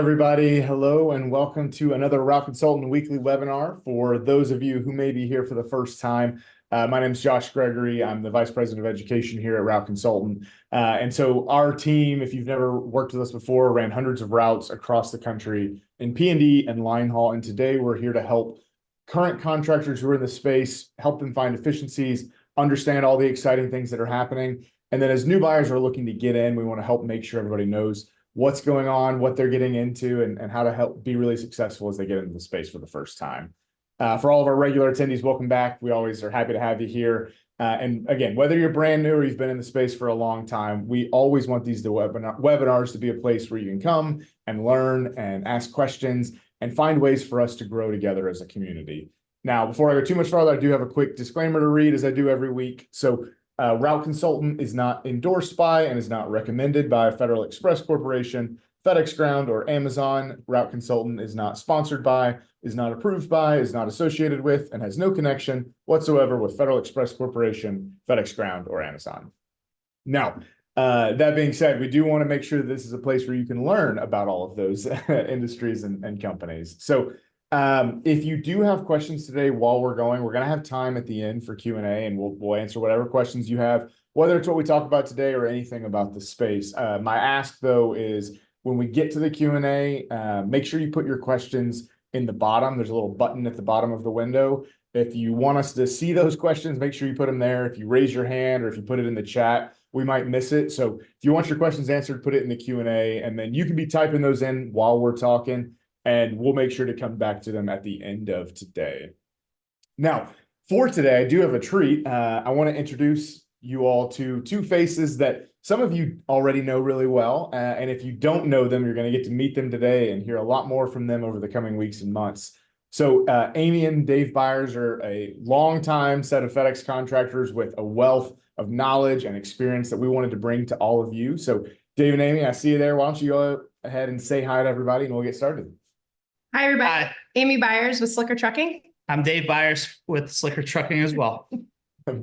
everybody. Hello, and welcome to another Route Consultant Weekly webinar. For those of you who may be here for the first time, my name is Josh Gregory. I'm the Vice President of Education here at Route Consultant. And so our team, if you've never worked with us before, ran hundreds of routes across the country in P&D and line haul. And today we're here to help current contractors who are in the space, help them find efficiencies, understand all the exciting things that are happening. And then as new buyers are looking to get in, we want to help make sure everybody knows what's going on, what they're getting into, and how to help be really successful as they get into the space for the first time. For all of our regular attendees, welcome back. We always are happy to have you here. And again, whether you're brand new or you've been in the space for a long time, we always want these webinars to be a place where you can come and learn and ask questions and find ways for us to grow together as a community. Now, before I go too much farther, I do have a quick disclaimer to read as I do every week. So Route Consultant is not endorsed by and is not recommended by Federal Express Corporation, FedEx Ground, or Amazon. Route Consultant is not sponsored by, is not approved by, is not associated with, and has no connection whatsoever with Federal Express Corporation, FedEx Ground, or Amazon. Now, that being said, we do want to make sure that this is a place where you can learn about all of those industries and companies. So if you do have questions today while we're going to have time at the end for Q&A, and we'll answer whatever questions you have, whether it's what we talk about today or anything about the space. My ask, though, is when we get to the Q&A, make sure you put your questions in the bottom. There's a little button at the bottom of the window. If you want us to see those questions, make sure you put them there. If you raise your hand or if you put it in the chat, we might miss it. So if you want your questions answered, put it in the Q&A, and then you can be typing those in while we're talking, and we'll make sure to come back to them at the end of today. Now, for today, I do have a treat. I want to introduce you all to two faces that some of you already know really well. And if you don't know them, you're going to get to meet them today and hear a lot more from them over the coming weeks and months. So Amy and Dave Byers are a longtime set of FedEx contractors with a wealth of knowledge and experience that we wanted to bring to all of you. So Dave and Amy, I see you there. Why don't you go ahead and say hi to everybody and we'll get started. Hi, everybody. Hi. Amy Byers with Slicker Trucking. I'm Dave Byers with Slicker Trucking as well.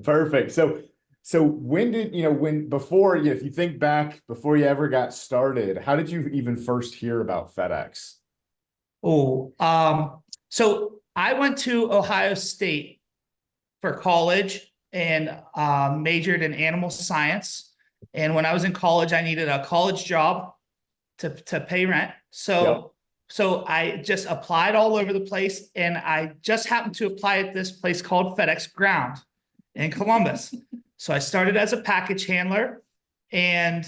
Perfect. So when did, before, if you think back, before you ever got started, how did you even first hear about FedEx? So I went to Ohio State for college and majored in animal science. And when I was in college, I needed a college job to pay rent. So I just applied all over the place, and I just happened to apply at this place called FedEx Ground in Columbus. So I started as a package handler and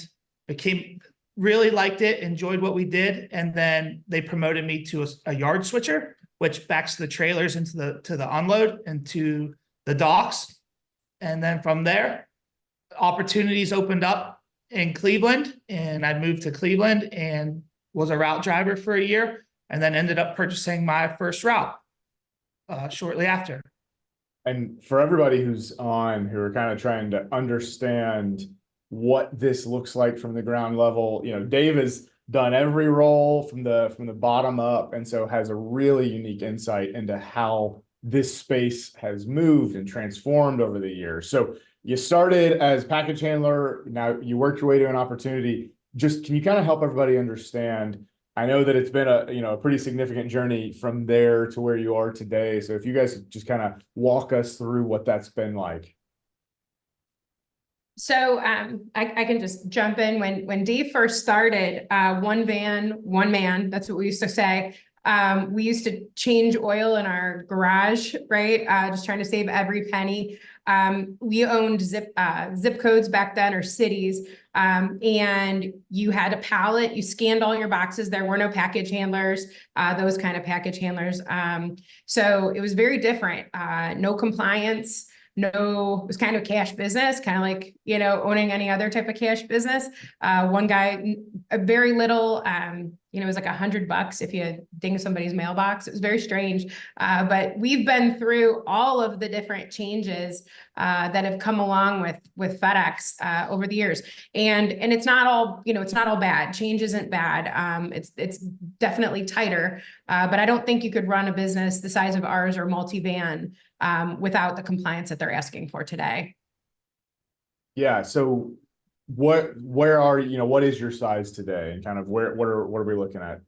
really liked it, enjoyed what we did. And then they promoted me to a yard switcher, which backs the trailers into the unload and to the docks. And then from there, opportunities opened up in Cleveland, and I moved to Cleveland and was a route driver for a year, and then ended up purchasing my first route shortly after. And for everybody who's on, who are kind of trying to understand what this looks like from the ground level, Dave has done every role from the bottom up, and so has a really unique insight into how this space has moved and transformed over the years. So you started as package handler, now you worked your way to an opportunity. Just can you kind of help everybody understand? I know that it's been a pretty significant journey from there to where you are today. So if you guys just kind of walk us through what that's been like. So I can just jump in. When Dave first started, one van, one man, that's what we used to say. We used to change oil in our garage, right? Just trying to save every penny. We owned zip codes back then, or cities. And you had a pallet, you scanned all your boxes. There were no package handlers, those kind of package handlers. So it was very different. No compliance. No, it was kind of cash business, kind of like, owning any other type of cash business. One guy, very little, it was like $100 if you ding somebody's mailbox. It was very strange. But we've been through all of the different changes that have come along with FedEx over the years. And it's not all, it's not all bad. Change isn't bad. It's definitely tighter. But I don't think you could run a business the size of ours or multi-van without the compliance that they're asking for today. Yeah. So where are what is your size today, and kind of what are we looking at?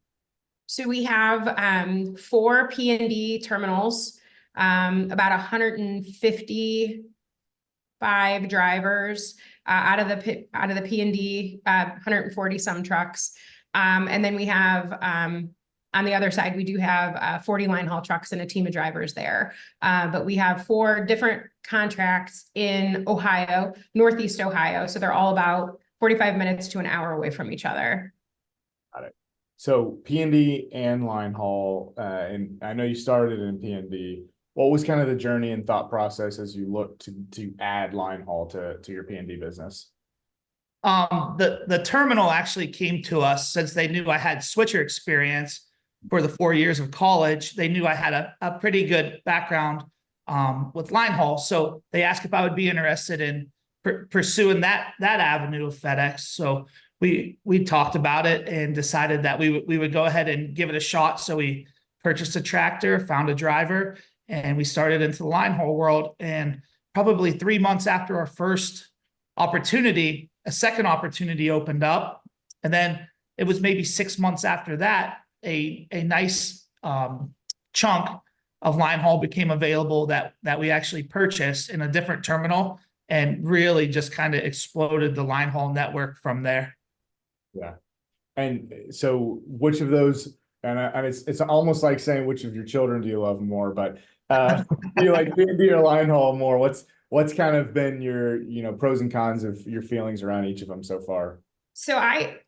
So we have 4 P&D terminals, about 155 drivers out of the P&D, 140 some trucks. And then we have on the other side, we do have 40 line haul trucks and a team of drivers there. But we have 4 different contracts in Ohio, Northeast Ohio. So they're all about 45 minutes to an hour away from each other. Got it. So P&D and line haul, and I know you started in P&D. What was kind of the journey and thought process as you looked to add line haul to your P&D business? The terminal actually came to us since they knew I had switcher experience for the 4 years of college. They knew I had a pretty good background with line haul. So they asked if I would be interested in pursuing that avenue of FedEx. So we talked about it and decided that we would go ahead and give it a shot. So we purchased a tractor, found a driver, and we started into the line haul world. And probably 3 months after our first opportunity, a second opportunity opened up. And then it was maybe 6 months after that, a nice chunk of line haul became available that we actually purchased in a different terminal, and really just kind of exploded the line haul network from there. Yeah. And so which of those, and it's almost like saying which of your children do you love more, but do you like P&D or line haul more? What's kind of been your, pros and cons of your feelings around each of them so far? So I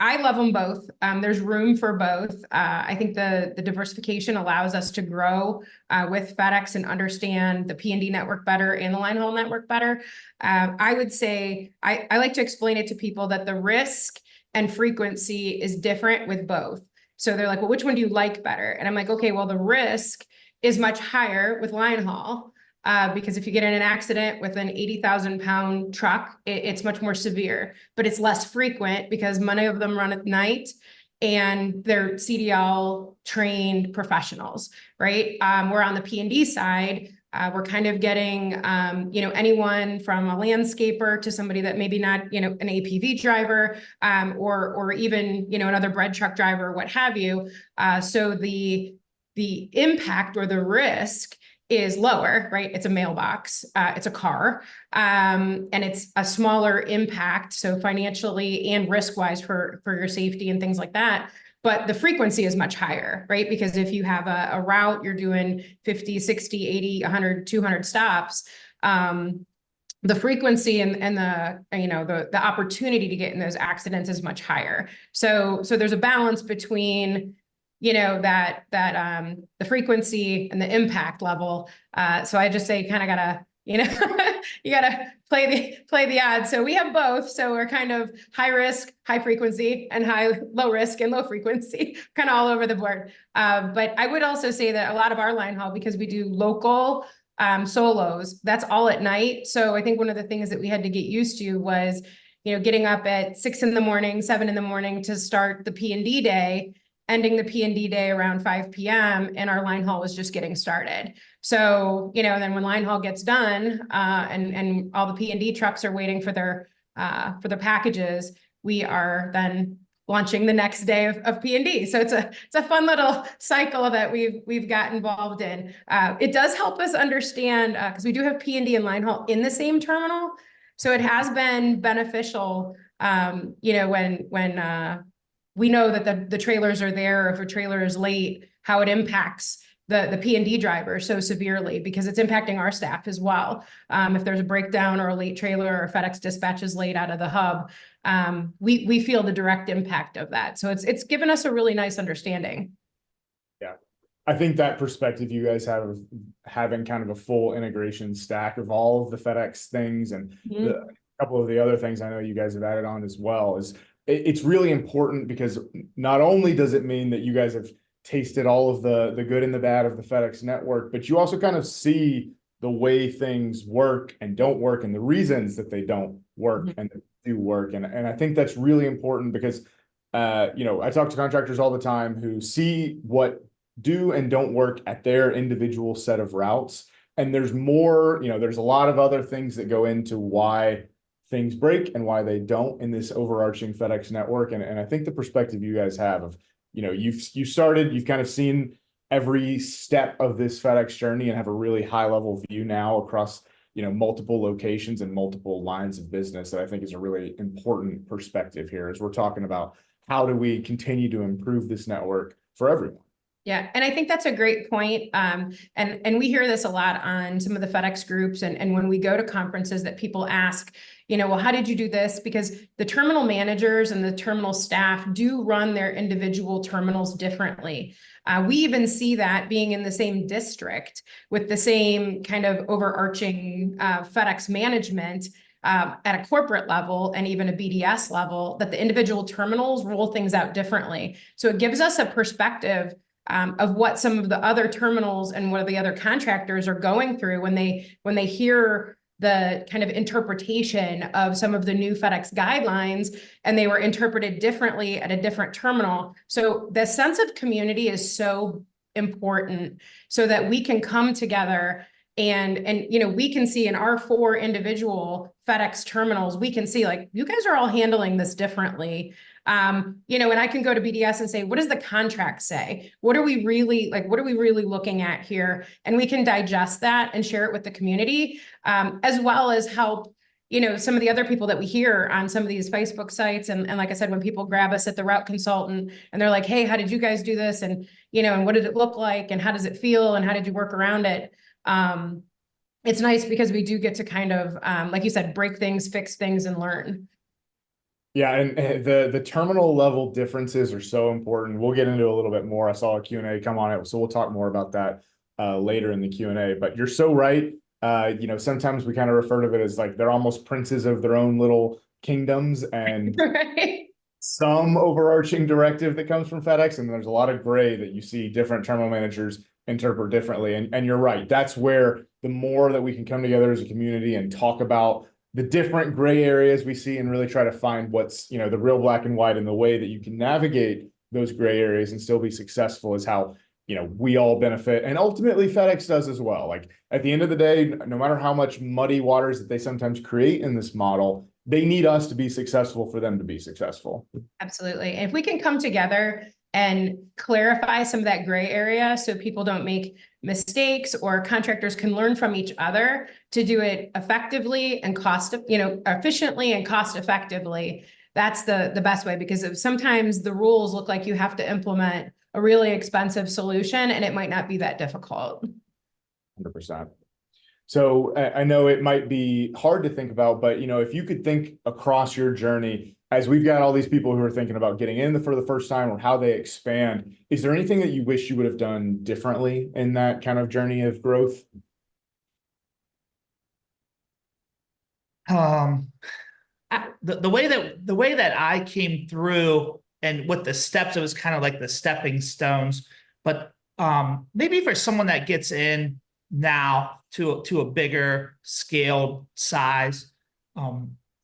love them both. There's room for both. I think the diversification allows us to grow with FedEx and understand the P&D network better and the line haul network better. I would say I like to explain it to people that the risk and frequency is different with both. So they're like, well, which one do you like better? And I'm like, okay, well, the risk is much higher with line haul. Because if you get in an accident with an 80,000 pound truck, it's much more severe, but it's less frequent because many of them run at night and they're CDL trained professionals, right? We're on the P&D side. We're kind of getting, anyone from a landscaper to somebody that maybe not, an APV driver, or even, another bread truck driver, or what have you. So the impact or the risk is lower, right? It's a mailbox, it's a car, and it's a smaller impact. So financially and risk-wise for your safety and things like that. But the frequency is much higher, right? Because if you have a route, you're doing 50, 60, 80, 100, 200 stops, the frequency and the opportunity to get in those accidents is much higher. So there's a balance between the frequency and the impact level. So I just say kind of gotta, you gotta play the odds. So we have both. So we're kind of high risk, high frequency, and low risk and low frequency, kind of all over the board. But I would also say that a lot of our line haul, because we do local solos, that's all at night. So I think one of the things that we had to get used to was, getting up at 6 in the morning, 7 in the morning to start the P&D day, ending the P&D day around 5 p.m. and our line haul was just getting started. So, then when line haul gets done, and all the P&D trucks are waiting for their packages, we are then launching the next day of P&D. So it's a fun little cycle that we've got involved in. It does help us understand, because we do have P&D and line haul in the same terminal. So it has been beneficial, when we know that the trailers are there, or if a trailer is late, how it impacts the P&D driver so severely, because it's impacting our staff as well. If there's a breakdown or a late trailer, or FedEx dispatch is late out of the hub, we feel the direct impact of that. So it's given us a really nice understanding. Yeah. I think that perspective you guys have of having kind of a full integration stack of all of the FedEx things and a couple of the other things I know you guys have added on as well it's really important, because not only does it mean that you guys have tasted all of the good and the bad of the FedEx network, but you also kind of see the way things work and don't work, and the reasons that they don't work and do work. And I think that's really important, because I talk to contractors all the time who see what do and don't work at their individual set of routes. And there's more, there's a lot of other things that go into why things break and why they don't in this overarching FedEx network. And I think the perspective you guys have of you've kind of seen every step of this FedEx journey and have a really high level view now across, multiple locations and multiple lines of business that I think is a really important perspective here as we're talking about how do we continue to improve this network for everyone. Yeah, and I think that's a great point. And we hear this a lot on some of the FedEx groups, and when we go to conferences that people ask, well, how did you do this? Because the terminal managers and the terminal staff do run their individual terminals differently. We even see that being in the same district with the same kind of overarching FedEx management at a corporate level and even a BDS level, that the individual terminals roll things out differently. So it gives us a perspective of what some of the other terminals and what the other contractors are going through when they hear the kind of interpretation of some of the new FedEx guidelines, and they were interpreted differently at a different terminal. So the sense of community is so important so that we can come together and we can see in our 4 individual FedEx terminals, we can see like, you guys are all handling this differently. And I can go to BDS and say, what does the contract say? What are we really looking at here? And we can digest that and share it with the community, as well as help, some of the other people that we hear on some of these Facebook sites. And like I said, when people grab us at the route consultant and they're like, hey, how did you guys do this? And, and what did it look like? And how does it feel? And how did you work around it? It's nice because we do get to kind of, like you said, break things, fix things, and learn. Yeah, and the terminal level differences are so important. We'll get into a little bit more. I saw a Q&A come on it, so we'll talk more about that later in the Q&A. But you're so right. Sometimes we kind of refer to it as like they're almost princes of their own little kingdoms, and Right. some overarching directive that comes from FedEx, and there's a lot of gray that you see different terminal managers interpret differently. And you're right. That's where the more that we can come together as a community and talk about the different gray areas we see and really try to find what's, the real black and white, and the way that you can navigate those gray areas and still be successful is how, we all benefit. And ultimately FedEx does as well. Like at the end of the day, no matter how much muddy waters that they sometimes create in this model, they need us to be successful for them to be successful. Absolutely. And if we can come together and clarify some of that gray area so people don't make mistakes, or contractors can learn from each other to do it effectively and efficiently and cost effectively, that's the best way, because sometimes the rules look like you have to implement a really expensive solution and it might not be that difficult. 100%. So I know it might be hard to think about, but if you could think across your journey, as we've got all these people who are thinking about getting in for the first time or how they expand, is there anything that you wish you would have done differently in that kind of journey of growth? The way that I came through and with the steps, it was kind of like the stepping stones. But maybe for someone that gets in now to a bigger scaled size,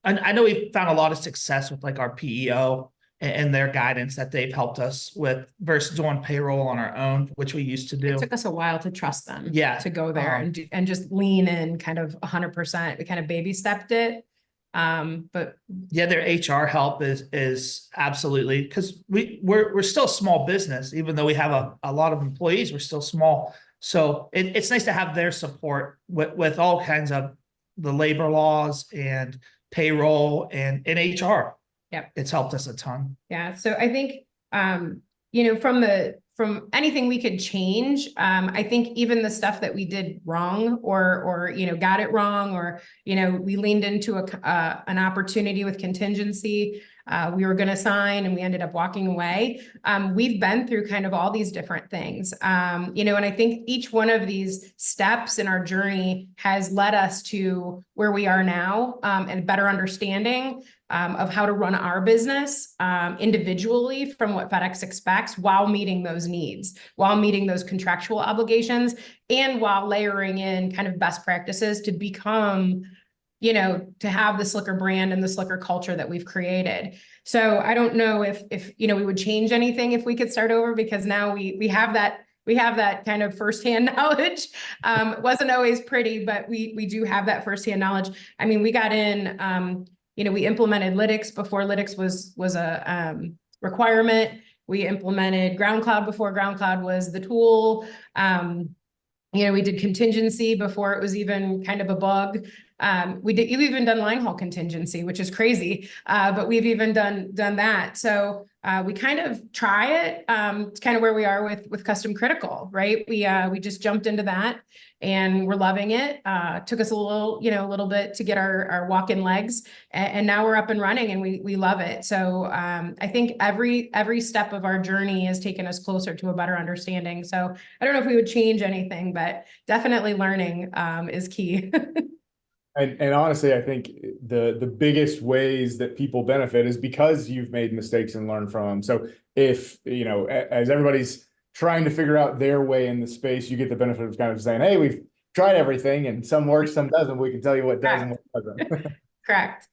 I know we've found a lot of success with like our PEO and their guidance that they've helped us with versus doing payroll on our own, which we used to do. It took us a while to trust them. Yeah. To go there and just lean in kind of 100%. We kind of baby stepped it. But yeah, their HR help is absolutely, because we're still a small business, even though we have a lot of employees, we're still small. So it's nice to have their support with all kinds of the labor laws and payroll and HR. Yep. It's helped us a ton. Yeah. So I think, from anything we could change, I think even the stuff that we did wrong or got it wrong, or, we leaned into an opportunity with contingency, we were going to sign and we ended up walking away. We've been through kind of all these different things, and I think each one of these steps in our journey has led us to where we are now, and better understanding of how to run our business individually from what FedEx expects, while meeting those needs, while meeting those contractual obligations, and while layering in kind of best practices to become, to have the Slicker brand and the Slicker culture that we've created. So I don't know if we would change anything if we could start over, because now we have that kind of firsthand knowledge. It wasn't always pretty, but we do have that firsthand knowledge. I mean, we got in, we implemented Lytics before Lytics was a requirement. We implemented Ground Cloud before Ground Cloud was the tool. We did contingency before it was even kind of a bug. We've even done line haul contingency, which is crazy. But we've even done that. So we kind of try it. It's kind of where we are with custom critical, right? We just jumped into that and we're loving it. Took us a little bit to get our walk-in legs, and now we're up and running and we love it. So I think every step of our journey has taken us closer to a better understanding. So I don't know if we would change anything, but definitely learning is key. And honestly, I think the biggest ways that people benefit is because you've made mistakes and learned from them. So if, as everybody's trying to figure out their way in the space, you get the benefit of kind of saying, hey, we've tried everything and some works, some doesn't. We can tell you what does and what doesn't. Correct.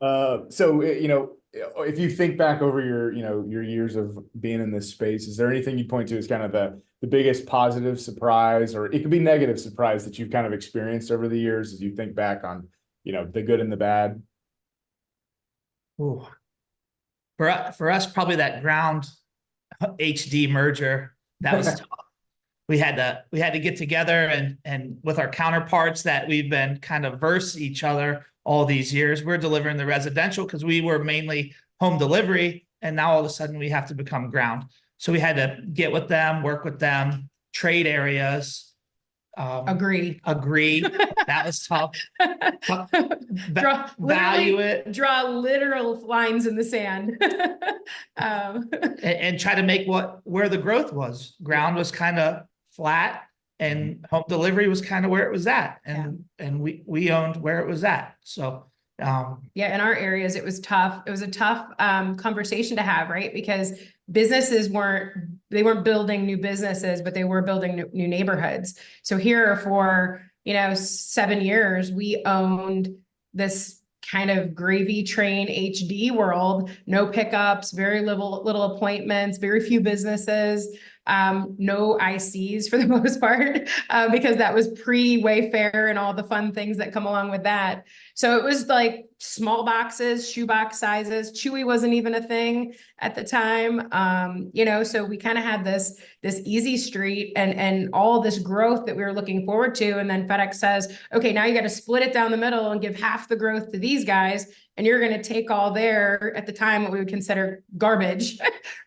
So, if you think back over your years of being in this space, is there anything you'd point to as kind of the biggest positive surprise, or it could be negative surprise that you've kind of experienced over the years as you think back on, the good and the bad? Ooh. For us, probably that Ground HD merger, that was tough. We had to get together and with our counterparts that we've been kind of verse each other all these years. We're delivering the residential because we were mainly home delivery, and now all of a sudden we have to become Ground. So we had to get with them, work with them, trade areas. Agree. That was tough. Value it. Draw literal lines in the sand. And try to make where the growth was. Ground was kind of flat, and home delivery was kind of where it was at, and we owned where it was at. So in our areas it was tough. It was a tough conversation to have, right? Because businesses weren't building new businesses, but they were building new neighborhoods. So here for 7 years we owned this kind of gravy train HD world, no pickups, very little appointments, very few businesses, no ICs for the most part, because that was pre-Wayfair and all the fun things that come along with that. So it was like small boxes, shoebox sizes. Chewy wasn't even a thing at the time. So we kind of had this easy street and all this growth that we were looking forward to. And then FedEx says, okay, now you got to split it down the middle and give half the growth to these guys. And you're going to take all their, at the time, what we would consider garbage,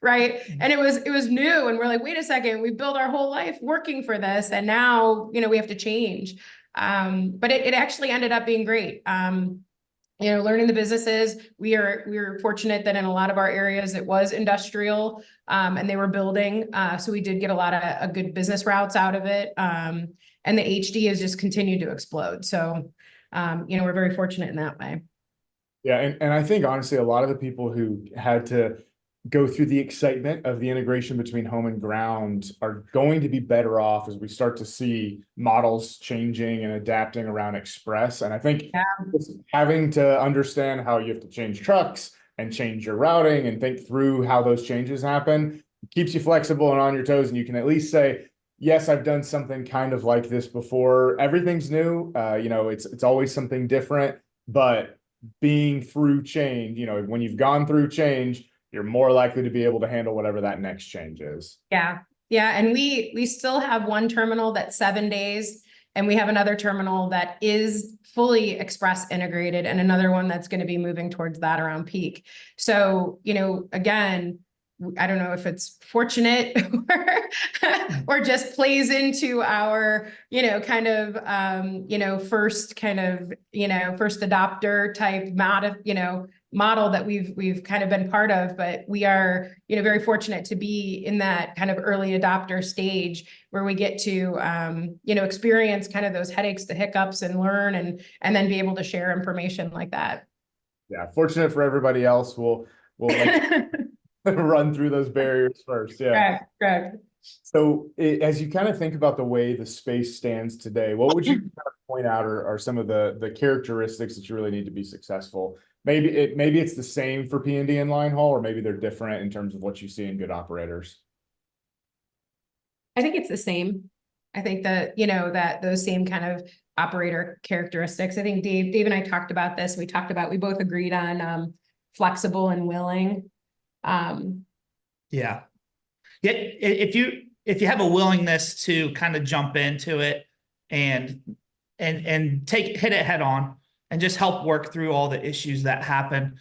right? And it was new. And we're like, wait a second, we built our whole life working for this. And now, we have to change. But it actually ended up being great. Learning the businesses, we were fortunate that in a lot of our areas, it was industrial, and they were building. So we did get a lot of good business routes out of it. And the HD has just continued to explode. So, we're very fortunate in that way. Yeah. And I think honestly, a lot of the people who had to go through the excitement of the integration between home and ground are going to be better off as we start to see models changing and adapting around express. And I think having to understand how you have to change trucks and change your routing and think through how those changes happen keeps you flexible and on your toes. And you can at least say, yes, I've done something kind of like this before. Everything's new. It's always something different, but being through change, when you've gone through change, you're more likely to be able to handle whatever that next change is. Yeah. And we still have one terminal that's 7 days, and we have another terminal that is fully express integrated, and another one that's going to be moving towards that around peak. So, again, I don't know if it's fortunate or just plays into our, first adopter type model that we've kind of been part of, but we are, very fortunate to be in that kind of early adopter stage where we get to, experience kind of those headaches, the hiccups, and learn and then be able to share information like that. Yeah. Fortunate for everybody else. We'll run through those barriers first. Yeah. Correct. So as you kind of think about the way the space stands today, what would you kind of point out are some of the characteristics that you really need to be successful? Maybe it's the same for P&D and line haul, or maybe they're different in terms of what you see in good operators. I think it's the same. I think that, that those same kind of operator characteristics. I think Dave and I talked about this. We both agreed on flexible and willing. Yeah, Yeah, if you have a willingness to kind of jump into it and hit it head on and just help work through all the issues that happen,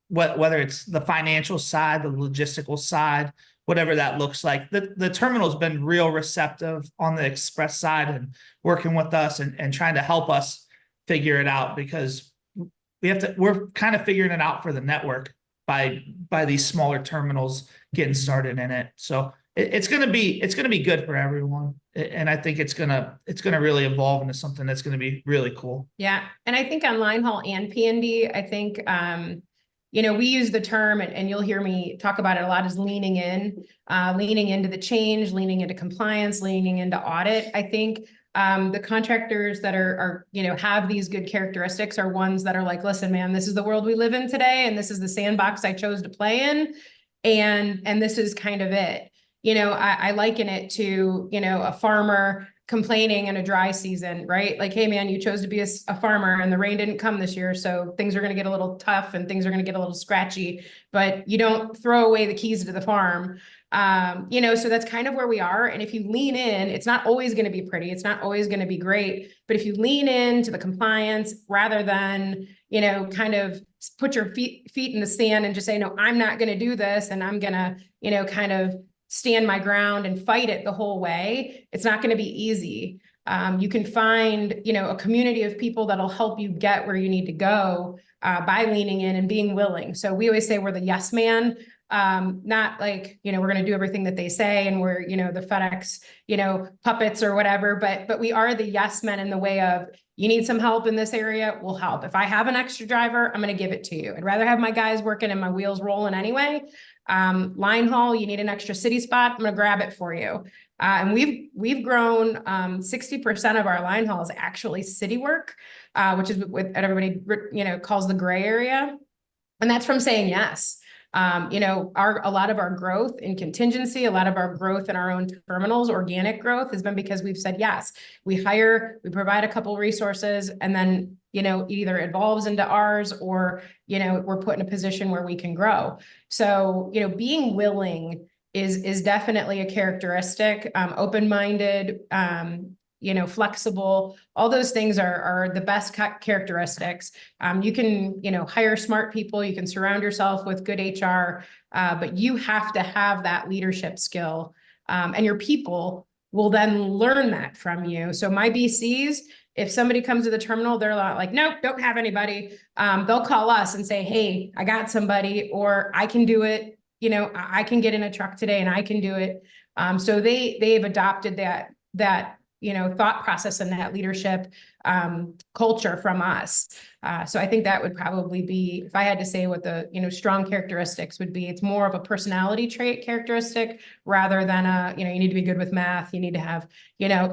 whether it's the financial side, the logistical side, whatever that looks like. The terminal's been real receptive on the express side and working with us and trying to help us figure it out, because we're kind of figuring it out for the network by these smaller terminals getting started in it. So it's gonna be good for everyone, and I think it's gonna really evolve into something that's gonna be really cool. Yeah, and I think on line haul and P&D, I think we use the term, and you'll hear me talk about it a lot, is leaning into the change, leaning into compliance, leaning into audit. I think the contractors that are have these good characteristics are ones that are like, listen, man, this is the world we live in today, and this is the sandbox I chose to play in, and this is kind of it. I liken it to, a farmer complaining in a dry season, right? Like, hey man, you chose to be a farmer and the rain didn't come this year. So things are going to get a little tough and things are going to get a little scratchy, but you don't throw away the keys to the farm. So that's kind of where we are. And if you lean in, it's not always going to be pretty. It's not always going to be great, but if you lean into the compliance rather than, kind of put your feet in the sand and just say, no, I'm not going to do this. And I'm going to, kind of stand my ground and fight it the whole way. It's not going to be easy. You can find, a community of people that'll help you get where you need to go by leaning in and being willing. So we always say we're the yes man, not like, we're going to do everything that they say and we're, the FedEx, puppets or whatever, but we are the yes men in the way of, you need some help in this area, we'll help. If I have an extra driver, I'm going to give it to you. I'd rather have my guys working and my wheels rolling anyway. Line haul, you need an extra city spot, I'm going to grab it for you. And we've grown 60% of our line haul is actually city work, which is what everybody calls the gray area. And that's from saying yes. A lot of our growth in contingency, a lot of our growth in our own terminals, organic growth has been because we've said yes. We provide a couple resources, and then either it evolves into ours or we're put in a position where we can grow. So being willing is definitely a characteristic. Open-minded, flexible, all those things are the best characteristics. You can, hire smart people, you can surround yourself with good HR, but you have to have that leadership skill. And your people will then learn that from you. So my BCs, if somebody comes to the terminal, they're like, nope, don't have anybody. They'll call us and say, hey, I got somebody, or I can do it. I can get in a truck today and I can do it. So they've adopted that thought process and that leadership culture from us. So I think that would probably be, if I had to say what the, strong characteristics would be, it's more of a personality trait characteristic rather than you need to be good with math. You need to have,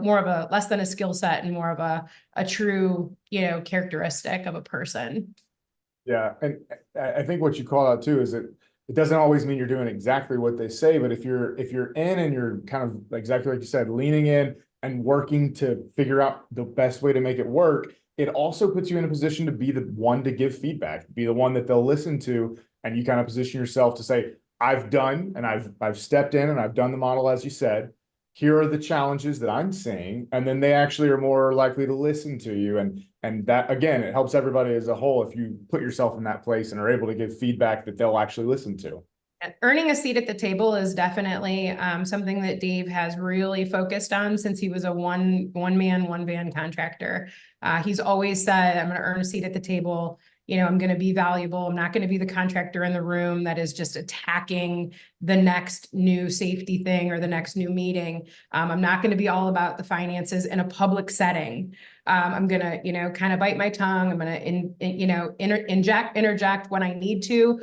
more of a less than a skill set and more of a true, characteristic of a person. Yeah. And I think what you call out too is that it doesn't always mean you're doing exactly what they say, but if you're in and you're kind of exactly like you said, leaning in and working to figure out the best way to make it work, it also puts you in a position to be the one to give feedback, be the one that they'll listen to, and you kind of position yourself to say, I've done and I've stepped in and I've done the model as you said. Here are the challenges that I'm seeing, and then they actually are more likely to listen to you. And that, again, it helps everybody as a whole if you put yourself in that place and are able to give feedback that they'll actually listen to. Earning a seat at the table is definitely something that Dave has really focused on since he was a one man, one van contractor. He's always said, I'm going to earn a seat at the table. I'm going to be valuable. I'm not going to be the contractor in the room that is just attacking the next new safety thing or the next new meeting. I'm not going to be all about the finances in a public setting. I'm going to, kind of bite my tongue. I'm going to, interject when I need to,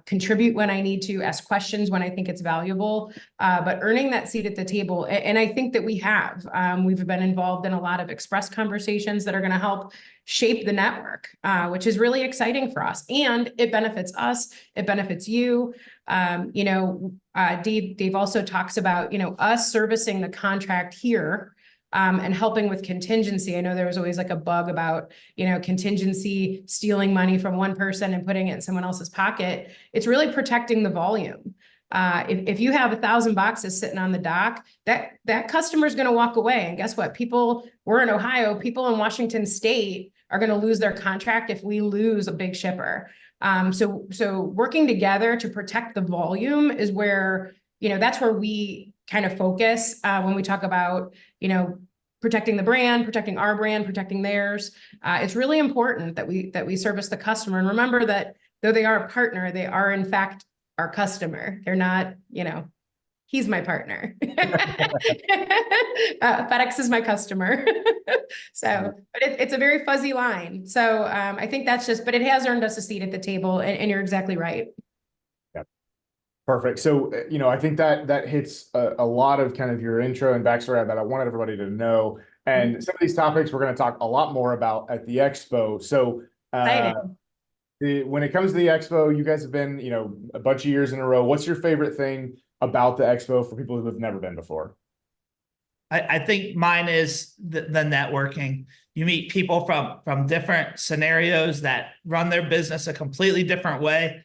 contribute when I need to, ask questions when I think it's valuable. But earning that seat at the table, and I think that we have, we've been involved in a lot of express conversations that are going to help shape the network, which is really exciting for us. And it benefits us. It benefits you. Dave also talks about, us servicing the contract here, and helping with contingency. I know there was always like a bug about, contingency stealing money from one person and putting it in someone else's pocket. It's really protecting the volume. If you have 1,000 boxes sitting on the dock, that customer is going to walk away. And guess what? We're in Ohio, people in Washington State are going to lose their contract if we lose a big shipper. So working together to protect the volume is where, that's where we kind of focus when we talk about, protecting the brand, protecting our brand, protecting theirs. It's really important that we service the customer. And remember that though they are a partner, they are in fact our customer. They're not, he's my partner. FedEx is my customer. But it's a very fuzzy line. So I think but it has earned us a seat at the table, and you're exactly right. Yeah. Perfect. So, I think that hits a lot of kind of your intro and backstory that I wanted everybody to know. And some of these topics we're going to talk a lot more about at the expo. So, when it comes to the expo, you guys have been, a bunch of years in a row. What's your favorite thing about the expo for people who have never been before? I think mine is the networking. You meet people from different scenarios that run their business a completely different way.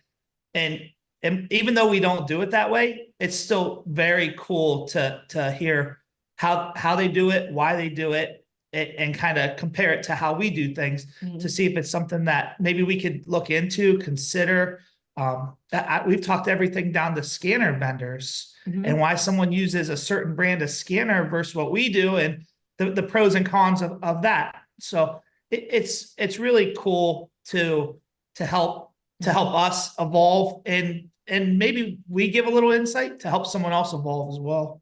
And even though we don't do it that way, it's still very cool to hear how they do it, why they do it, and kind of compare it to how we do things to see if it's something that maybe we could look into, consider. We've talked everything down to scanner vendors and why someone uses a certain brand of scanner versus what we do, and the pros and cons of that. So it's really cool to help us evolve, and maybe we give a little insight to help someone else evolve as well.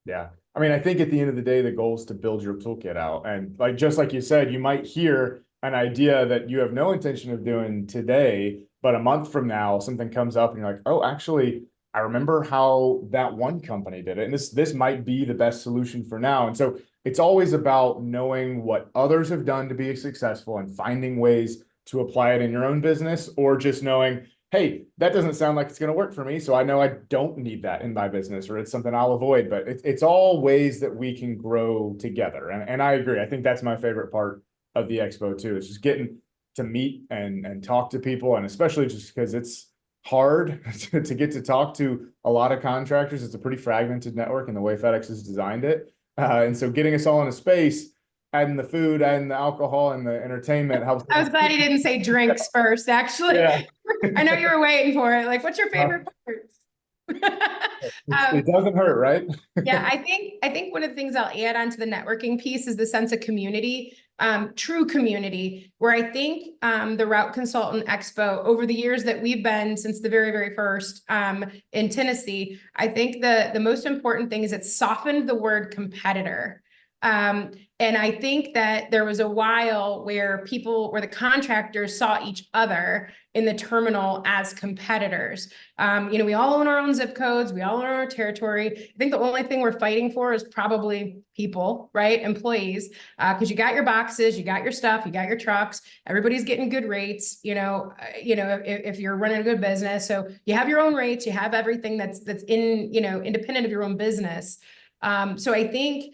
Yeah. I mean, I think at the end of the day, the goal is to build your toolkit out. And just like you said, you might hear an idea that you have no intention of doing today, but a month from now, something comes up and you're like, oh, actually, I remember how that one company did it. And this might be the best solution for now. And so it's always about knowing what others have done to be successful and finding ways to apply it in your own business, or just knowing, hey, that doesn't sound like it's going to work for me, so I know I don't need that in my business, or it's something I'll avoid. But it's all ways that we can grow together. And I agree. I think that's my favorite part of the expo too, is just getting to meet and talk to people, and especially just because it's hard to get to talk to a lot of contractors. It's a pretty fragmented network in the way FedEx has designed it. And so getting us all in a space, adding the food, adding the alcohol, and the entertainment helps. I was glad he didn't say drinks first, actually. Yeah. I know you were waiting for it. Like, what's your favorite part? It doesn't hurt, right? Yeah, I think one of the things I'll add on to the networking piece is the sense of community, true community, where I think the Route Consultant Expo, over the years that we've been since the very, very first in Tennessee, I think the most important thing is it softened the word competitor. And I think that there was a while where the contractors saw each other in the terminal as competitors. We all own our own zip codes. We all own our territory. I think the only thing we're fighting for is probably people, right? Employees, because you got your boxes, you got your stuff, you got your trucks. Everybody's getting good rates. If you're running a good business, so you have your own rates, you have everything that's in, independent of your own business. So I think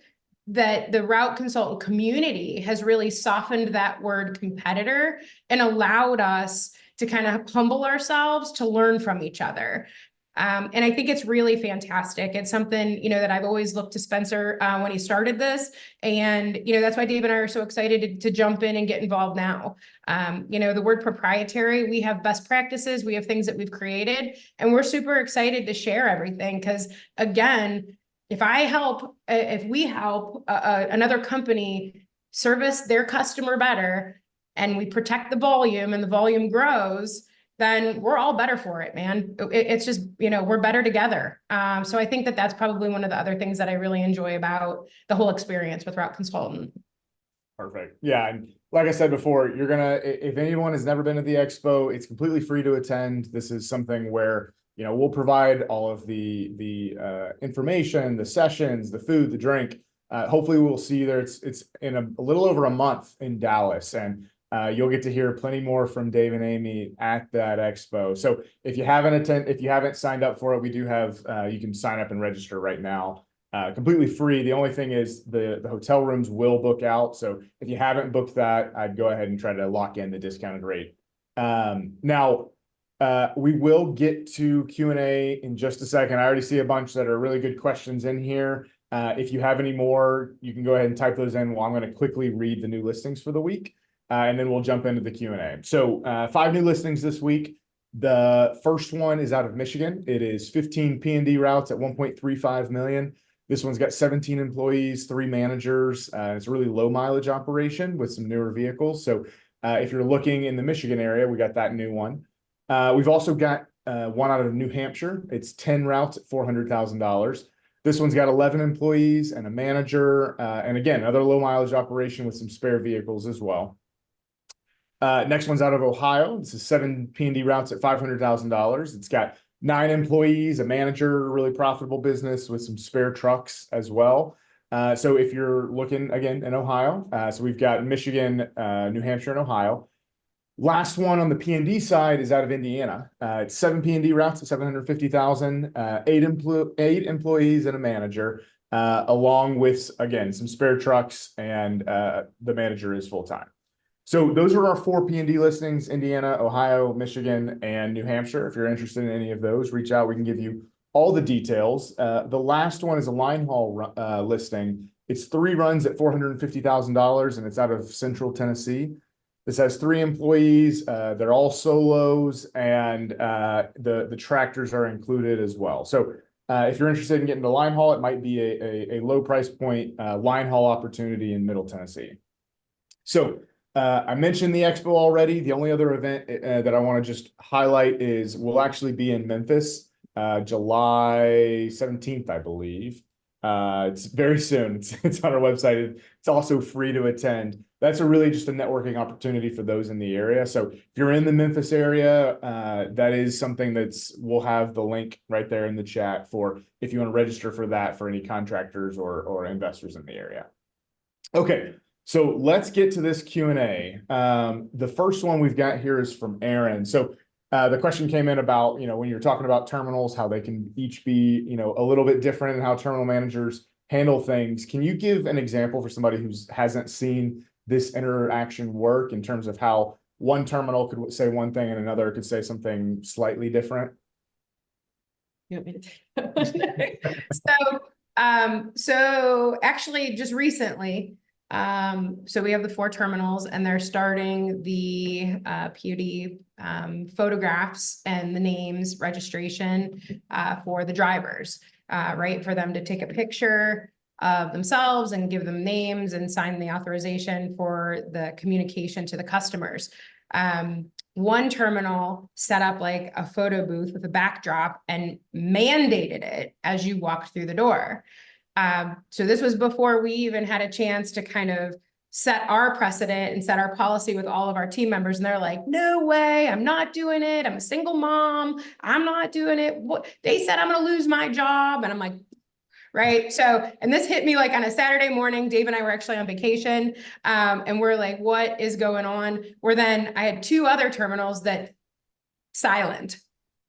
that the Route Consultant community has really softened that word competitor and allowed us to kind of humble ourselves to learn from each other. And I think it's really fantastic. It's something, that I've always looked to Spencer when he started this. And, that's why Dave and I are so excited to jump in and get involved now. The word proprietary, we have best practices, we have things that we've created, and we're super excited to share everything. Because again, if we help another company service their customer better, and we protect the volume and the volume grows, then we're all better for it, man. It's just, we're better together. So I think that that's probably one of the other things that I really enjoy about the whole experience with Route Consultant. Perfect. Yeah. And like I said before, if anyone has never been to the expo, it's completely free to attend. This is something where we'll provide all of the information, the sessions, the food, the drink. Hopefully we'll see you there. It's in a little over a month in Dallas, and you'll get to hear plenty more from Dave and Amy at that expo. So if you haven't signed up for it, we do have, you can sign up and register right now, completely free. The only thing is the hotel rooms will book out. So if you haven't booked that, I'd go ahead and try to lock in the discounted rate. Now, We will get to Q&A in just a second. I already see a bunch that are really good questions in here. If you have any more, you can go ahead and type those in while I'm going to quickly read the new listings for the week. And then we'll jump into the Q&A. So 5 new listings this week. The first one is out of Michigan. It is 15 P&D routes at 1.35 million. This one's got 17 employees, 3 managers. It's a really low mileage operation with some newer vehicles. So if you're looking in the Michigan area, we got that new one. We've also got one out of New Hampshire. It's 10 routes at $400,000. This one's got 11 employees and a manager. And again, another low mileage operation with some spare vehicles as well. Next one's out of Ohio. This is 7 P&D routes at $500,000. It's got 9 employees, a manager, really profitable business with some spare trucks as well. So if you're looking again in Ohio, so we've got Michigan, New Hampshire, and Ohio. Last one on the P&D side is out of Indiana. It's 7 P&D routes at $750,000, 8 employees and a manager, along with, again, some spare trucks, and the manager is full-time. So those are our 4 P&D listings: Indiana, Ohio, Michigan, and New Hampshire. If you're interested in any of those, reach out. We can give you all the details. The last one is a line haul listing. It's 3 runs at $450,000, and it's out of Central Tennessee. This has 3 employees. They're all solos, and the tractors are included as well. So if you're interested in getting to line haul, it might be a low price point line haul opportunity in Middle Tennessee. So I mentioned the expo already. The only other event that I want to just highlight is we'll actually be in Memphis, July 17th, I believe. It's very soon. It's on our website. It's also free to attend. That's really just a networking opportunity for those in the area. So if you're in the Memphis area, that is something we'll have the link right there in the chat for if you want to register for that for any contractors or investors in the area. Okay. So let's get to this Q&A. The first one we've got here is from Aaron. So the question came in about, when you're talking about terminals, how they can each be, a little bit different and how terminal managers handle things. Can you give an example for somebody who hasn't seen this interaction work in terms of how one terminal could say one thing and another could say something slightly different? You want me to so actually just recently, so we have the 4 terminals, and they're starting the PUD photographs and the names registration for the drivers, right? For them to take a picture of themselves and give them names and sign the authorization for the communication to the customers. One terminal set up like a photo booth with a backdrop and mandated it as you walked through the door. So this was before we even had a chance to kind of set our precedent and set our policy with all of our team members. And they're like, no way, I'm not doing it. I'm a single mom. I'm not doing it. They said I'm going to lose my job. And I'm like, right. So, and this hit me like on a Saturday morning. Dave and I were actually on vacation. And we're like, what is going on? I had 2 other terminals that silent.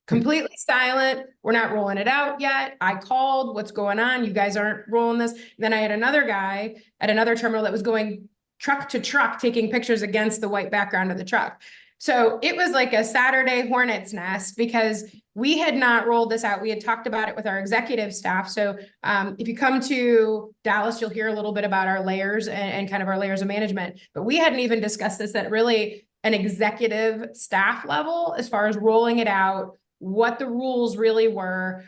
Completely silent. We're not rolling it out yet. I called, what's going on? You guys aren't rolling this. Then I had another guy at another terminal that was going truck to truck, taking pictures against the white background of the truck. So it was like a Saturday hornet's nest because we had not rolled this out. We had talked about it with our executive staff. So if you come to Dallas, you'll hear a little bit about our layers and kind of our layers of management, but we hadn't even discussed this at really an executive staff level as far as rolling it out, what the rules really were,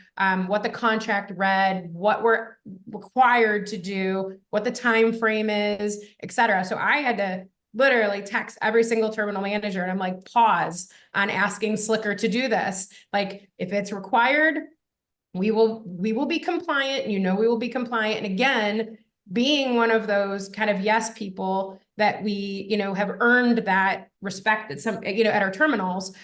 what the contract read, what we're required to do, what the time frame is, et cetera. So I had to literally text every single terminal manager, and I'm like, pause on asking Slicker to do this. Like, if it's required, we will be compliant. We will be compliant. And again, being one of those kind of yes people that we, have earned that respect at some, at our terminals,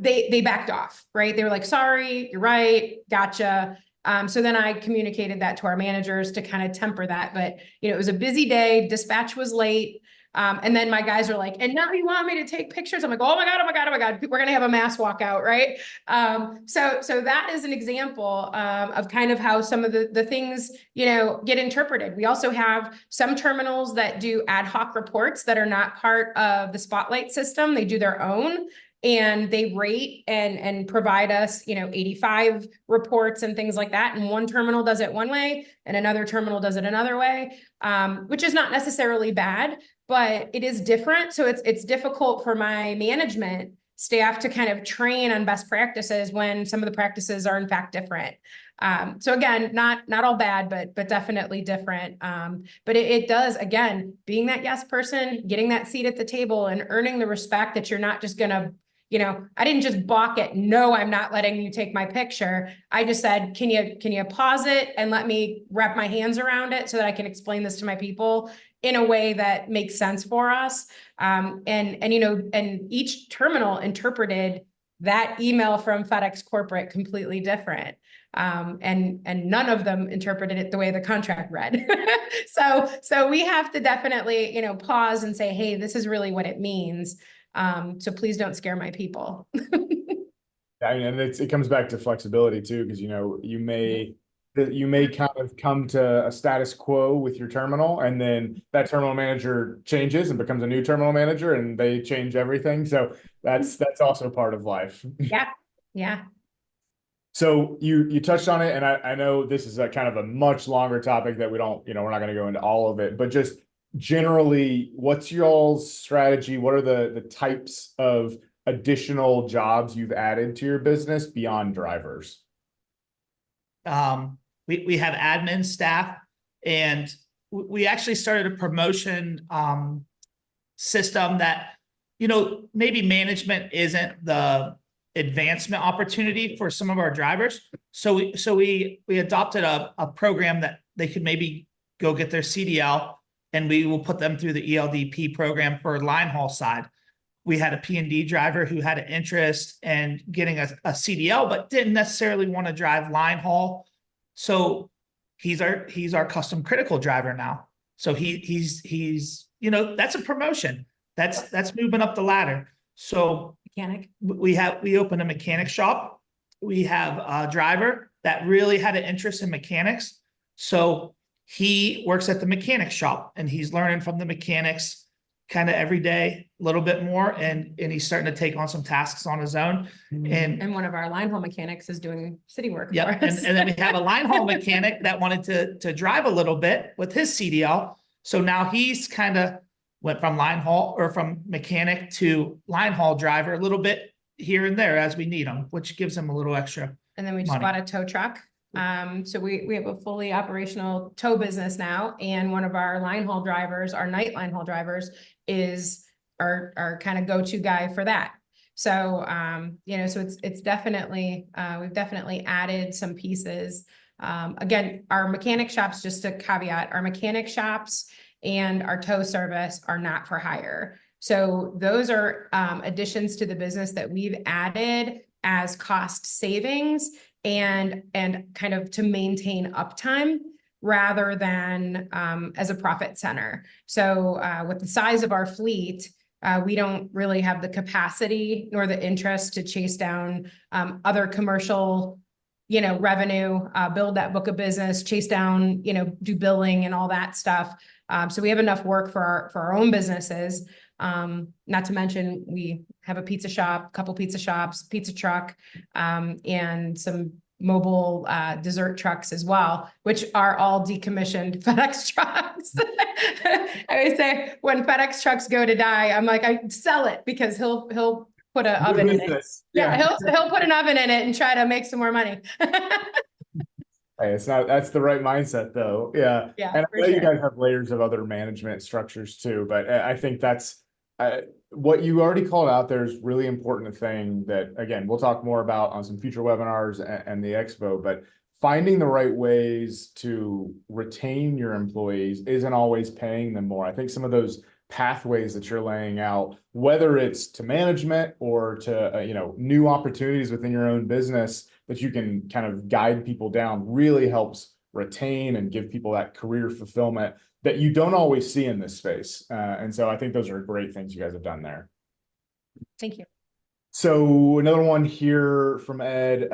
they backed off, right? They were like, sorry, you're right. Gotcha. So then I communicated that to our managers to kind of temper that, but it was a busy day. Dispatch was late. And then my guys are like, and now you want me to take pictures? I'm like, oh my God, oh my God, oh my God. We're going to have a mass walkout, right? So that is an example of kind of how some of the things, get interpreted. We also have some terminals that do ad hoc reports that are not part of the Spotlight system. They do their own. and they rate and provide us, 85 reports and things like that. And one terminal does it one way and another terminal does it another way, which is not necessarily bad, but it is different. So it's difficult for my management staff to kind of train on best practices when some of the practices are in fact different. So again, not all bad, but definitely different. But it does, again, being that yes person, getting that seat at the table and earning the respect that you're not just gonna, I didn't just balk it. No, I'm not letting you take my picture. I just said, can you pause it and let me wrap my hands around it so that I can explain this to my people in a way that makes sense for us. And each terminal interpreted that email from FedEx corporate completely different. And none of them interpreted it the way the contract read. So we have to definitely, pause and say, hey, this is really what it means. So please don't scare my people. And it comes back to flexibility too, because you may kind of come to a status quo with your terminal, and then that terminal manager changes and becomes a new terminal manager, and they change everything. So that's also part of life. Yeah. So you touched on it, and I know this is a kind of a much longer topic that we don't, we're not going to go into all of it, but just generally, what's y'all's strategy? What are the types of additional jobs you've added to your business beyond drivers? We have admin staff, and we actually started a promotion system that, maybe management isn't the advancement opportunity for some of our drivers. So we adopted a program that they could maybe go get their CDL, and we will put them through the ELDP program for line haul side. We had a P&D driver who had an interest in getting a CDL, but didn't necessarily want to drive line haul. So he's our custom critical driver now. So he's that's a promotion. That's moving up the ladder. So Mechanic. We opened a mechanic shop. We have a driver that really had an interest in mechanics. So he works at the mechanic shop, and he's learning from the mechanics kind of every day a little bit more, and he's starting to take on some tasks on his own. And one of our line haul mechanics is doing city work. Yeah, and then we have a line haul mechanic that wanted to drive a little bit with his CDL. So now he's kind of went from line haul or from mechanic to line haul driver a little bit here and there as we need him, which gives him a little extra. And then we just bought a tow truck. So we have a fully operational tow business now, and one of our line haul drivers, our night line haul drivers, is our kind of go-to guy for that. So so it's definitely we've definitely added some pieces. Again, our mechanic shops, just a caveat, our mechanic shops and our tow service are not for hire. So those are additions to the business that we've added as cost savings and kind of to maintain uptime rather than as a profit center. So with the size of our fleet, we don't really have the capacity nor the interest to chase down other commercial, revenue, build that book of business, chase down, do billing and all that stuff. So we have enough work for our own businesses. Not to mention we have a pizza shop, couple pizza shops, pizza truck, and some mobile dessert trucks as well, which are all decommissioned FedEx trucks. I always say when FedEx trucks go to die, I'm like, I sell it because he'll put an oven in it. Yeah, he'll put an oven in it and try to make some more money. Hey, that's the right mindset though. Yeah. And I know you guys have layers of other management structures too, but I think that's what you already called out there is really important thing that, again, we'll talk more about on some future webinars and the expo, but finding the right ways to retain your employees isn't always paying them more. I think some of those pathways that you're laying out, whether it's to management or to, new opportunities within your own business that you can kind of guide people down, really helps retain and give people that career fulfillment that you don't always see in this space. And so I think those are great things you guys have done there. Thank you. So another one here from Ed,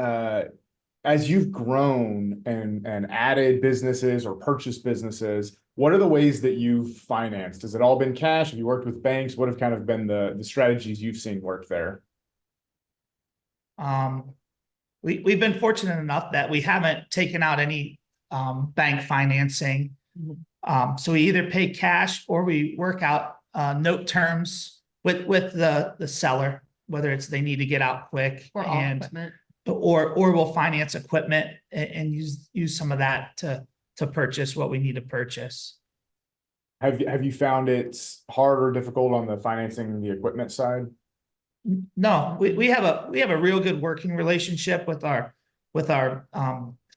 as you've grown and added businesses or purchased businesses, what are the ways that you've financed? Has it all been cash? Have you worked with banks? What have kind of been the strategies you've seen work there? We've been fortunate enough that we haven't taken out any bank financing. So we either pay cash or we work out note terms with the seller, whether it's they need to get out quick Or all equipment. or we'll finance equipment and use some of that to purchase what we need to purchase. Have you found it's hard or difficult on the financing the equipment side? No, we have a real good working relationship with our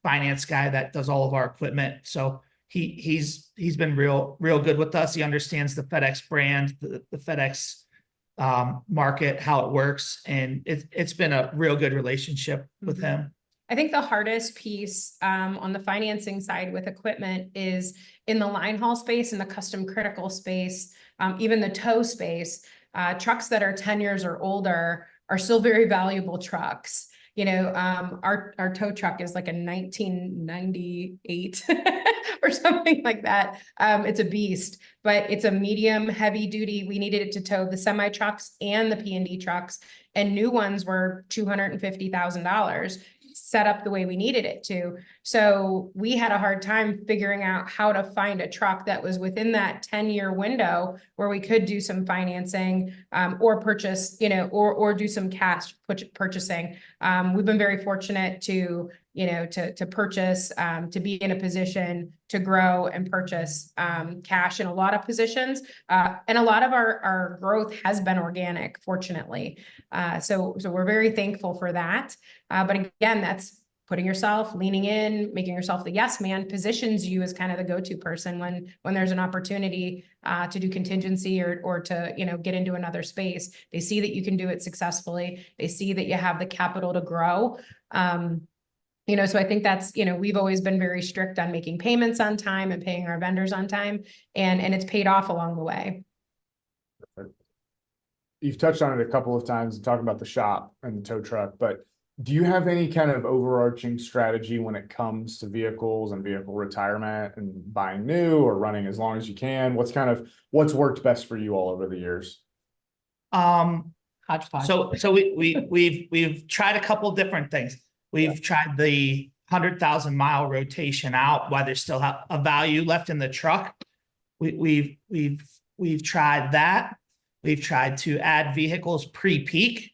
finance guy that does all of our equipment. So he's been real good with us. He understands the FedEx brand, the FedEx market, how it works, and it's been a real good relationship with him. I think the hardest piece on the financing side with equipment is in the line haul space, in the custom critical space, even the tow space. Trucks that are 10 years or older are still very valuable trucks. You know, our tow truck is like a 1998 or something like that. It's a beast, but it's a medium heavy duty. We needed it to tow the semi trucks and the P&D trucks, and new ones were $250,000 set up the way we needed it to. So we had a hard time figuring out how to find a truck that was within that 10-year window where we could do some financing or purchase, you know, or do some cash purchasing. We've been very fortunate to, you know, to purchase, to be in a position to grow and purchase cash in a lot of positions. And a lot of our growth has been organic, fortunately. So we're very thankful for that. But again, that's putting yourself, leaning in, making yourself the yes man, positions you as kind of the go-to person when there's an opportunity to do contingency or to, you know, get into another space. They see that you can do it successfully. They see that you have the capital to grow. You know, so I think that's, you know, we've always been very strict on making payments on time and paying our vendors on time, and it's paid off along the way. You've touched on it a couple of times talking about the shop and the tow truck, but do you have any kind of overarching strategy when it comes to vehicles and vehicle retirement and buying new or running as long as you can? What's worked best for you all over the years? Hodgepodge. So we've tried a couple different things. We've tried the 100,000-mile rotation out while there's still a value left in the truck. We've tried that. We've tried to add vehicles pre-peak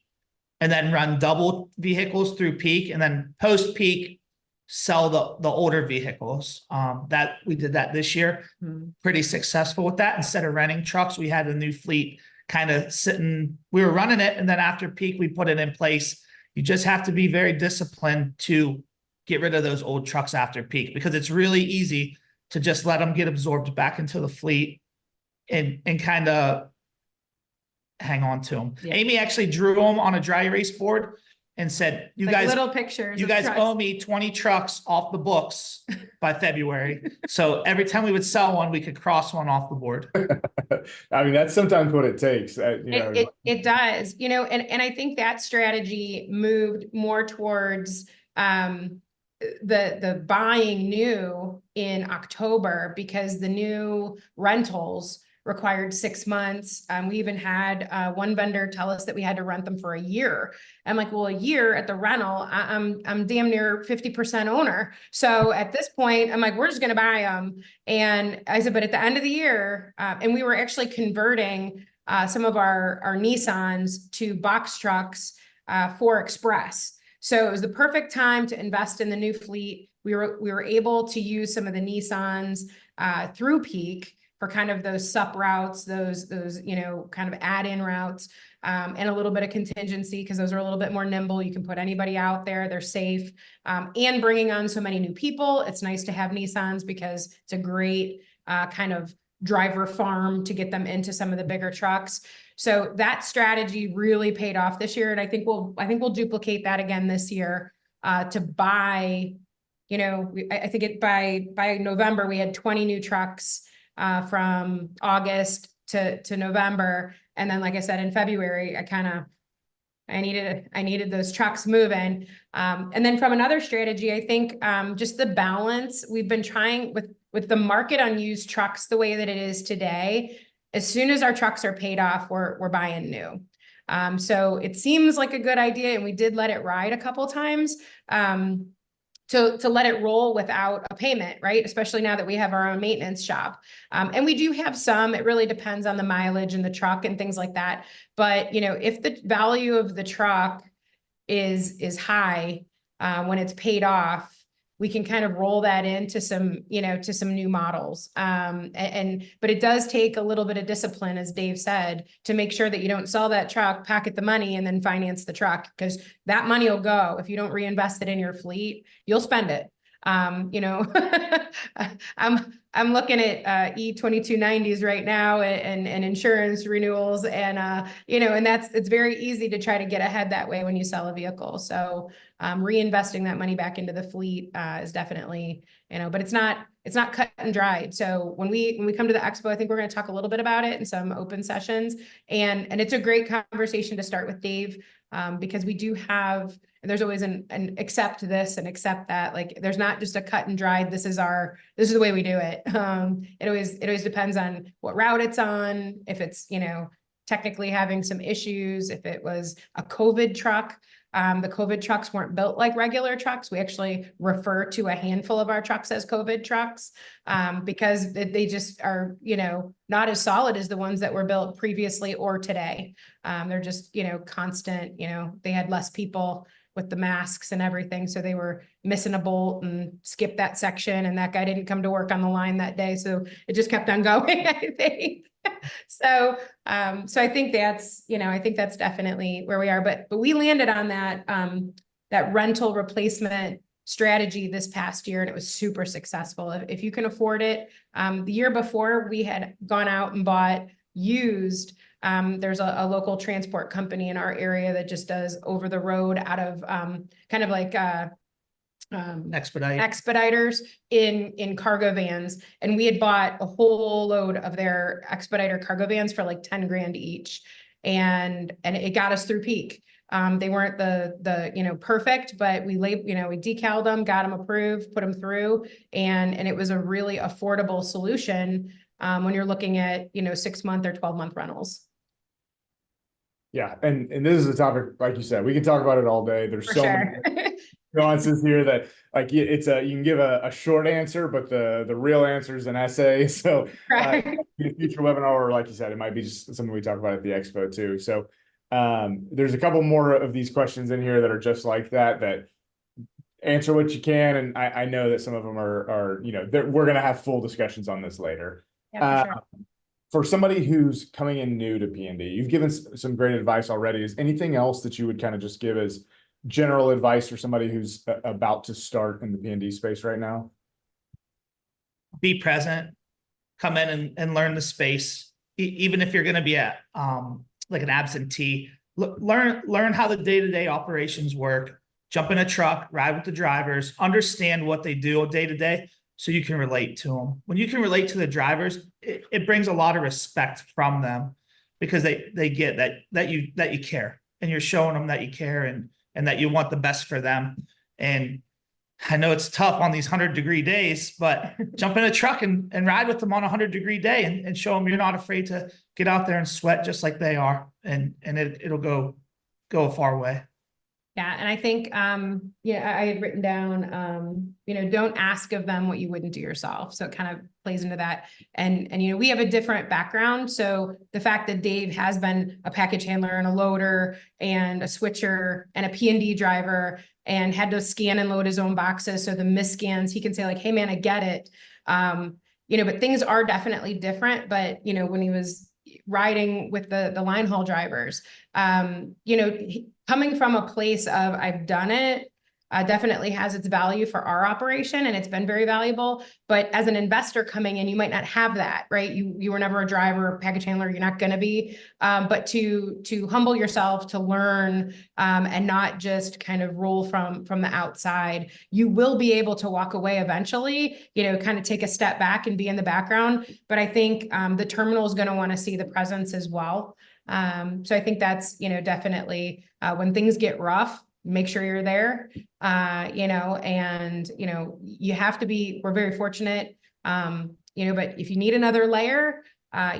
and then run double vehicles through peak, and then post-peak sell the older vehicles. That we did that this year. Pretty successful with that. Instead of renting trucks, we had a new fleet kind of sitting. We were running it, and then after peak, we put it in place. You just have to be very disciplined to get rid of those old trucks after peak, because it's really easy to just let them get absorbed back into the fleet and kind of hang on to them. Yeah. Amy actually drew them on a dry erase board and said, you like guys, little pictures. you guys owe me 20 trucks off the books by February. So every time we would sell one, we could cross one off the board. I mean, that's sometimes what it takes. It does, you know, and I think that strategy moved more towards the buying new in October, because the new rentals required 6 months. We even had one vendor tell us that we had to rent them for a year. I'm like, well, a year at the rental, I'm damn near 50% owner. So at this point, I'm like, we're just gonna buy them. And I said, but at the end of the year, and we were actually converting some of our Nissans to box trucks for Express. So it was the perfect time to invest in the new fleet. We were able to use some of the Nissans through peak for kind of those sup routes, those you know, kind of add-in routes, and a little bit of contingency, because those are a little bit more nimble. You can put anybody out there, they're safe, and bringing on so many new people. It's nice to have Nissans because it's a great kind of driver farm to get them into some of the bigger trucks. So that strategy really paid off this year, and I think we'll duplicate that again this year to buy. You know, I think by November we had 20 new trucks. From August to November. And then, like I said, in February, I needed those trucks moving. And then from another strategy, I think just the balance we've been trying with the market on used trucks the way that it is today. As soon as our trucks are paid off, we're buying new. So it seems like a good idea, and we did let it ride a couple times. To let it roll without a payment, right? Especially now that we have our own maintenance shop. And we do have some, it really depends on the mileage and the truck and things like that. But, you know, if the value of the truck is high, when it's paid off, we can kind of roll that into some, you know, to some new models. But it does take a little bit of discipline, as Dave said, to make sure that you don't sell that truck, pocket the money, and then finance the truck, because that money will go. If you don't reinvest it in your fleet, you'll spend it. You know, I'm looking at E2290s right now and insurance renewals, and you know, and it's very easy to try to get ahead that way when you sell a vehicle. So reinvesting that money back into the fleet is definitely, you know, but it's not cut and dried. So when we come to the expo, I think we're going to talk a little bit about it in some open sessions, and it's a great conversation to start with Dave, because we do have, and there's always an accept this and accept that. Like, there's not just a cut and dried, this is the way we do it. It always depends on what route it's on, if it's, you know, technically having some issues, if it was a COVID truck. The COVID trucks weren't built like regular trucks. We actually refer to a handful of our trucks as COVID trucks, because they just are, you know, not as solid as the ones that were built previously or today. They're just, you know, constant, you know, they had less people with the masks and everything, so they were missing a bolt and skipped that section, and that guy didn't come to work on the line that day, so it just kept on going, I think. So I think that's, you know, I think that's definitely where we are, but we landed on that rental replacement strategy this past year, and it was super successful. If you can afford it, the year before we had gone out and bought used. There's a local transport company in our area that just does over the road out of kind of like expediters in cargo vans, and we had bought a whole load of their expediter cargo vans for like 10 grand each, and it got us through peak. They weren't the you know, perfect, but we decaled them, got them approved, put them through, and it was a really affordable solution when you're looking at, you know, 6-month or 12-month rentals. Yeah, and this is a topic, like you said, we can talk about it all day. There's so many nuances here that, like, you can give a short answer, but the real answer is an essay. So Right. in a future webinar, or like you said, it might be just something we talk about at the expo too. So there's a couple more of these questions in here that are just like that answer what you can, and I know that some of them are you know, we're gonna have full discussions on this later. Yeah, for sure. For somebody who's coming in new to P&D, you've given some great advice already. Is anything else that you would kind of just give as general advice for somebody who's about to start in the P&D space right now? Be present, come in and learn the space. Even if you're going to be at like an absentee, learn how the day-to-day operations work. Jump in a truck, ride with the drivers, understand what they do day to day, so you can relate to them. When you can relate to the drivers, it brings a lot of respect from them, because they get that you care, and you're showing them that you care and that you want the best for them. And I know it's tough on these 100-degree days, but jump in a truck and ride with them on a 100-degree day and show them you're not afraid to get out there and sweat just like they are. And it'll go a far way. Yeah. And I think, yeah, I had written down, you know, don't ask of them what you wouldn't do yourself. So it kind of plays into that. And, you know, we have a different background. So the fact that Dave has been a package handler and a loader and a switcher and a P&D driver and had to scan and load his own boxes. So the misscans, he can say like, hey man, I get it. You know, but things are definitely different. But, you know, when he was riding with the line haul drivers, you know, coming from a place of I've done it, definitely has its value for our operation, and it's been very valuable. But as an investor coming in, you might not have that, right? You were never a driver or package handler, you're not going to be. But to humble yourself, to learn, and not just kind of roll from the outside, you will be able to walk away eventually, you know, kind of take a step back and be in the background. But I think the terminal is going to want to see the presence as well. So I think that's, you know, definitely when things get rough, make sure you're there, you know, and, you know, you have to be, we're very fortunate, you know, but if you need another layer,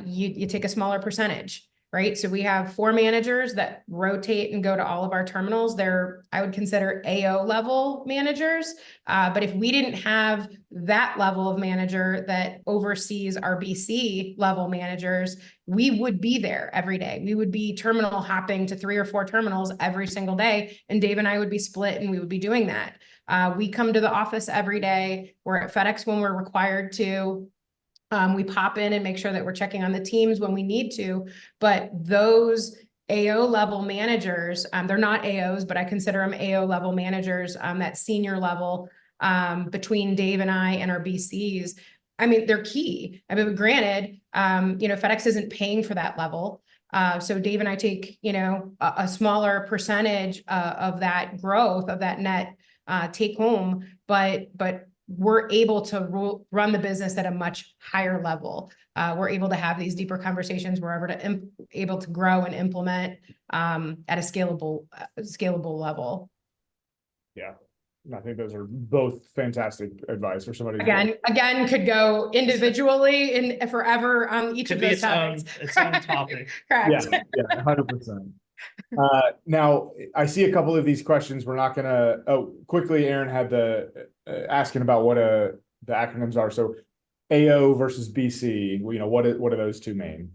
you take a smaller percentage, right? So we have 4 managers that rotate and go to all of our terminals. They're, I would consider AO level managers. But if we didn't have that level of manager that oversees our BC level managers, we would be there every day. We would be terminal hopping to 3 or 4 terminals every single day. And Dave and I would be split and we would be doing that. We come to the office every day. We're at FedEx when we're required to. We pop in and make sure that we're checking on the teams when we need to, but those AO level managers, they're not AOs, but I consider them AO level managers, that senior level, between Dave and I and our BCs. I mean, they're key. I mean, granted, FedEx isn't paying for that level. So Dave and I take, a smaller percentage, of that growth of that net, take home, but we're able to run the business at a much higher level. We're able to have these deeper conversations. We're able to grow and implement, at a scalable level. Yeah, I think those are both fantastic advice for somebody. Again, could go individually and forever on each of those topics. Its own topic. Correct. Yeah, 100%. Now I see a couple of these questions. We're not gonna, quickly, Aaron had the asking about what the acronyms are. So AO versus BC, what are those two mean?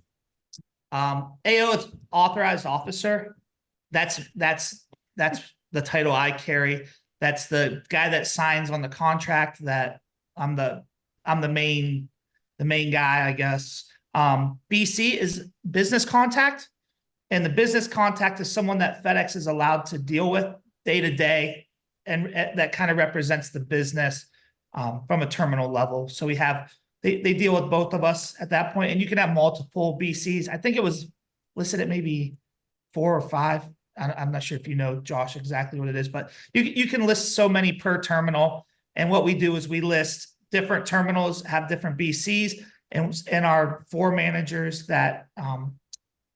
AO is authorized officer. That's the title I carry. That's the guy that signs on the contract. That I'm the main guy, I guess. BC is business contact. And the business contact is someone that FedEx is allowed to deal with day to day, and that kind of represents the business, from a terminal level. So they deal with both of us at that point, and you can have multiple BCs. I think it was listed at maybe 4 or 5. I'm not sure if you know, Josh, exactly what it is, but you can list so many per terminal. And what we do is we list different terminals, have different BCs, and our 4 managers that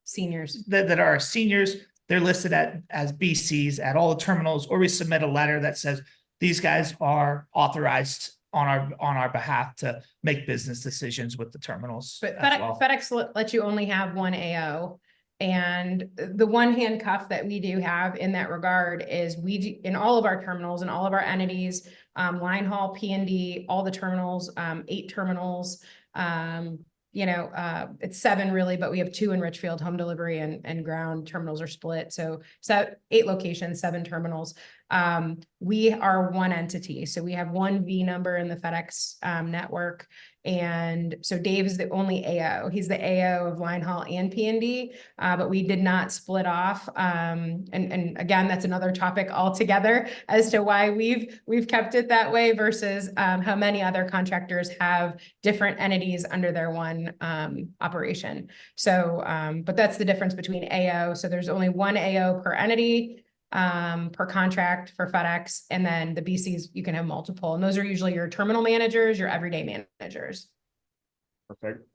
Seniors that are seniors, they're listed as BCs at all the terminals, or we submit a letter that says these guys are authorized on our behalf to make business decisions with the terminals. But FedEx lets you only have 1 AO. And the one handcuff that we do have in that regard is in all of our terminals and all of our entities, line haul, P&D, all the terminals, 8 terminals, it's 7 really, but we have 2 in Richfield, home delivery and ground terminals are split. So 8 locations, 7 terminals. We are one entity. So we have 1 V number in the FedEx network. And so Dave is the only AO. He's the AO of line haul and P&D, but we did not split off. And again, that's another topic altogether as to why we've kept it that way versus how many other contractors have different entities under their one operation. So, but that's the difference between AO. So there's only 1 AO per entity, per contract for FedEx, and then the BCs, you can have multiple, and those are usually your terminal managers, your everyday managers. Perfect.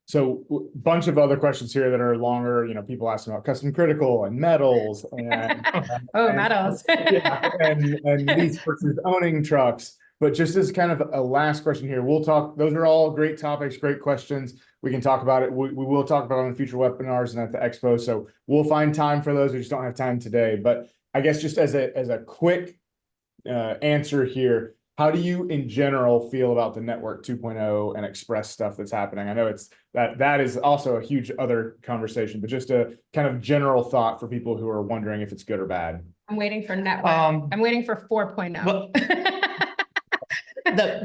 So bunch of other questions here that are longer, people asking about custom critical and metals and metals. and lease versus owning trucks. But just as kind of a last question here, we'll talk, those are all great topics, great questions. We can talk about it. We will talk about it on future webinars and at the expo. So we'll find time for those. We just don't have time today. But I guess just as a quick answer here, how do you in general feel about the Network 2.0 and Express stuff that's happening? I know that is also a huge other conversation, but just a kind of general thought for people who are wondering if it's good or bad. I'm waiting for Network. I'm waiting for 4.0. Well,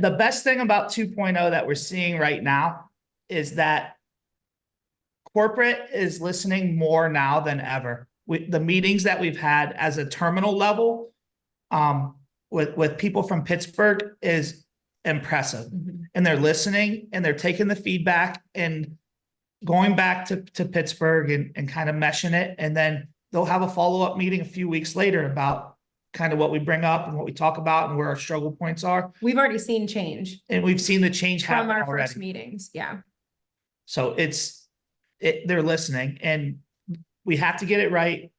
the best thing about 2.0 that we're seeing right now is that corporate is listening more now than ever. The meetings that we've had as a terminal level, with people from Pittsburgh is impressive. Mm-hmm. And they're listening and they're taking the feedback and going back to Pittsburgh and kind of meshing it. And then they'll have a follow-up meeting a few weeks later about kind of what we bring up and what we talk about and where our struggle points are. We've already seen change. And we've seen the change happen from our already. First meetings. Yeah. So they're listening, and we have to get it right.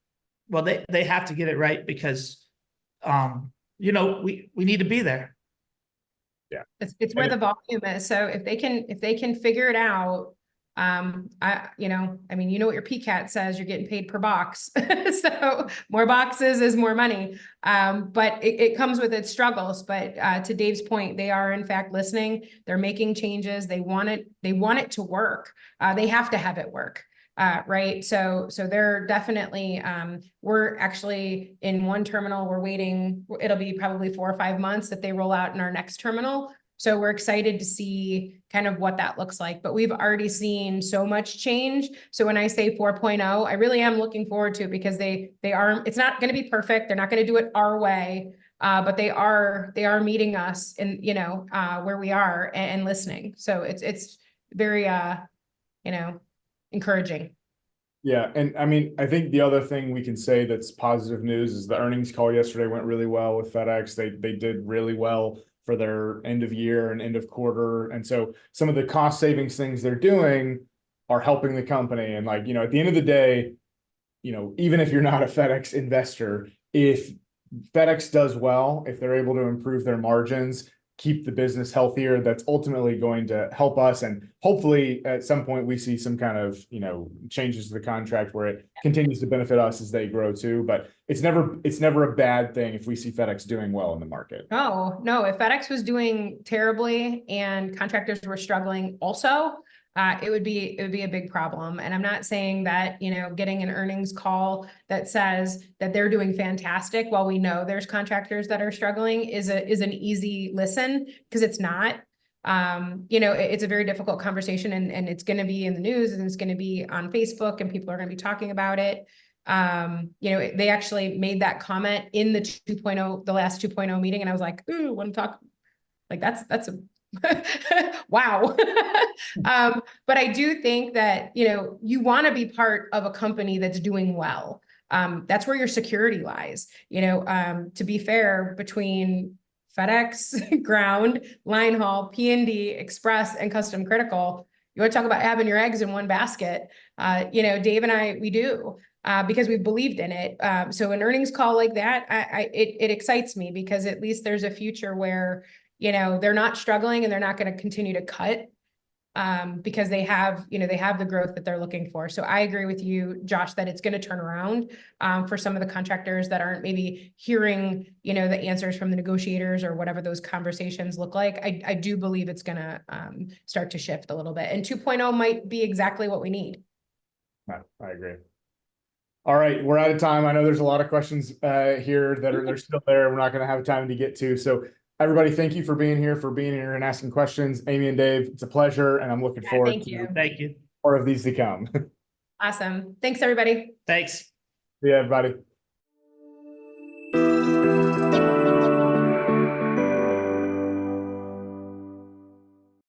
Well, they have to get it right because, we need to be there. Yeah. It's where the volume is. So if they can figure it out, I mean, you know what your PCAT says, you're getting paid per box. So more boxes is more money. But it comes with its struggles. But to Dave's point, they are in fact listening. They're making changes. They want it to work. They have to have it work. Right. So they're definitely, we're actually in one terminal, we're waiting, it'll be probably 4 or 5 months that they roll out in our next terminal. So we're excited to see kind of what that looks like, but we've already seen so much change. So when I say 4.0, I really am looking forward to it because they are, it's not going to be perfect. They're not going to do it our way. But they are meeting us in, where we are and listening. So it's very, encouraging. Yeah, and I mean, I think the other thing we can say that's positive news is the earnings call yesterday went really well with FedEx. They did really well for their end of year and end of quarter. And so some of the cost savings things they're doing are helping the company. And like, at the end of the day, even if you're not a FedEx investor, if FedEx does well, if they're able to improve their margins, keep the business healthier, that's ultimately going to help us. And hopefully at some point we see some kind of, changes to the contract where it continues to benefit us as they grow too. But it's never a bad thing if we see FedEx doing well in the market. Oh, no, if FedEx was doing terribly and contractors were struggling also, it would be a big problem. And I'm not saying that, getting an earnings call that says that they're doing fantastic while we know there's contractors that are struggling is an easy listen, because it's not. It's a very difficult conversation, and it's going to be in the news, and it's going to be on Facebook, and people are going to be talking about it. They actually made that comment in the 2.0, the last 2.0 meeting, and I was like, ooh, want to talk? Like that's a wow. But I do think that, you want to be part of a company that's doing well. That's where your security lies. To be fair, between FedEx, Ground, Line Haul, P&D, Express, and Custom Critical, you want to talk about having your eggs in one basket. Dave and I, we do. Because we've believed in it. So an earnings call like that, it excites me, because at least there's a future where, they're not struggling and they're not going to continue to cut, because they have the growth that they're looking for. So I agree with you, Josh, that it's going to turn around for some of the contractors that aren't maybe hearing, the answers from the negotiators or whatever those conversations look like. I do believe it's going to start to shift a little bit, and 2.0 might be exactly what we need. I agree. All right, we're out of time. I know there's a lot of questions here that they're still there. We're not going to have time to get to. So everybody, thank you for being here and asking questions. Amy and Dave, it's a pleasure, and I'm looking forward to Thank you. more of these to come. Awesome. Thanks, everybody. Thanks. See you, everybody.